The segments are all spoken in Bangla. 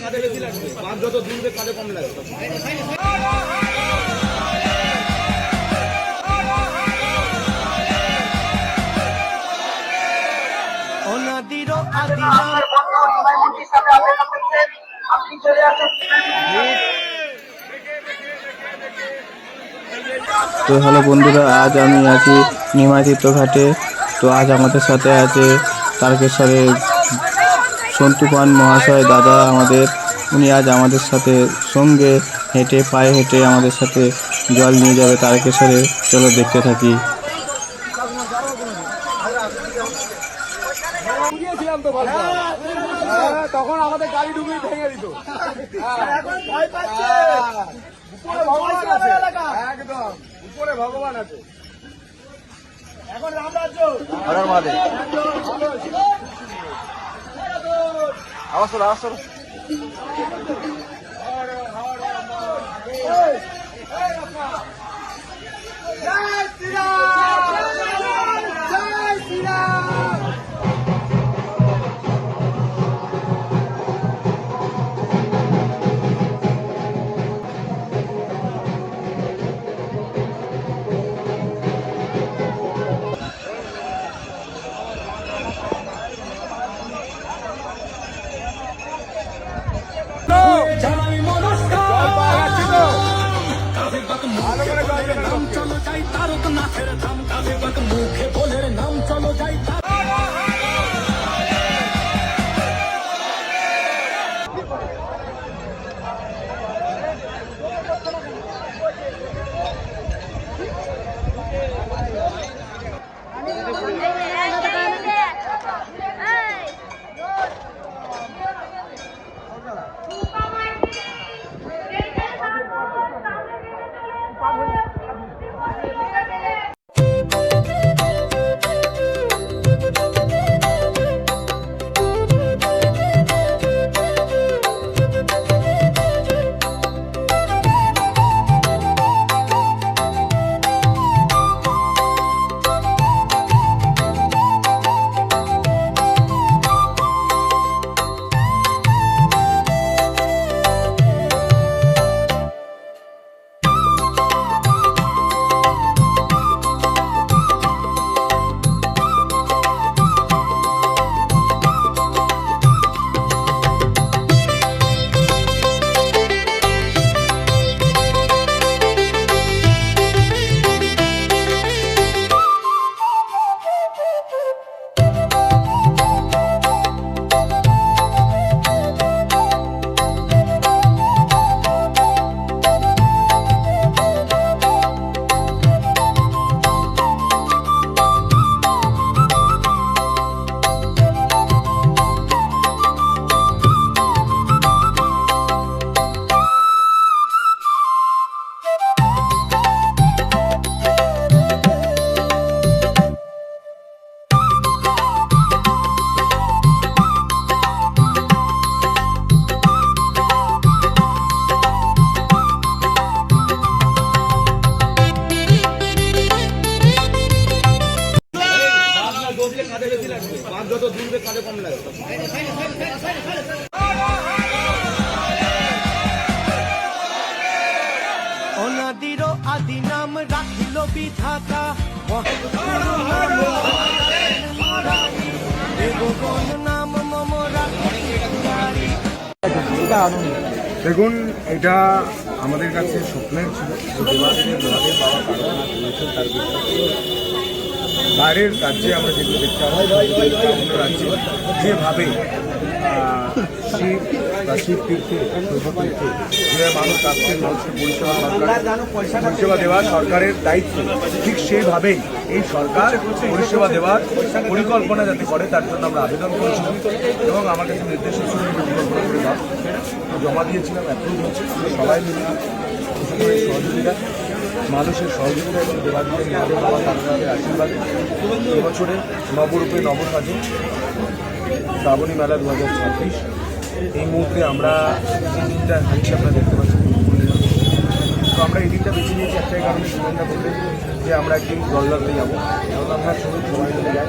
তো হ্যালো বন্ধুরা, আজ আমি আছি নিমাতীর্থ ঘাটে। তো আজ আমাদের সাথে আছে তারকেশ্বরের সন্তু পান মহাশয় দাদা আমাদের। উনি আজ আমাদের সাথে সঙ্গে হেঁটে পায়ে হেঁটে আমাদের সাথে জল নিয়ে যাবে তারকেশ্বরে। চলো দেখতে থাকি। তখন আমাদের গাড়ি ডুবিয়ে ভেঙে দিত। একদম উপরে ভগবান আছে। এখন রামরাজ্য আওয়াজ জয় শ্রীরাম, জয় শ্রীরাম। নাম চলো যাই তারকনাথের ধাম, কাজে বাক মুখে বলে নাম চলো যাই। যত দূরে কাজে কম লাগে। অনাদির আদি নাম রাখিল বিধাতা, নাম মম দেখুন, এটা আমাদের কাছে স্বপ্নের ছিল। বাইরের রাজ্যে আমরা যেগুলো দেখতে অন্য রাজ্যে যেভাবে শিব বা শিব তীর্থে যে মানুষ আসছেন, মানুষের পরিষেবা দেওয়া সরকারের দায়িত্ব, ঠিক সেইভাবেই এই সরকার পরিষেবা দেওয়ার পরিকল্পনা যাতে করে তার জন্য আমরা আবেদন করেছি এবং আমার কাছে নির্দেশ পরিকল্পনা করে জমা দিয়েছিলাম। অ্যাপ্রুভ হচ্ছে। সবাই মিলে সহযোগিতা, মানুষের সহযোগিতা এবং দেবাদিদের মহাদেব বাবা তারকনাথের আশীর্বাদ এবছরে নবরূপে নবসাজে শ্রাবণী মেলা 2026। এই মুহূর্তে আমরা যে দিনটা হাঁটছি আপনারা দেখতে পাচ্ছেন, তো আমরা এই দিনটা বেছে নিয়েছি একটাই কারণে। জীবনটা বললেন যে আমরা একদিন জলদাতে যাবো, জলদার সঙ্গে সবাই মিলে যাই।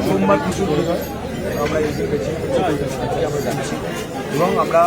সোমবার কিছু ভিড় হয়, আমরা এই দিন বেছে নিয়েছি, আমরা যাচ্ছি। এবং আমরা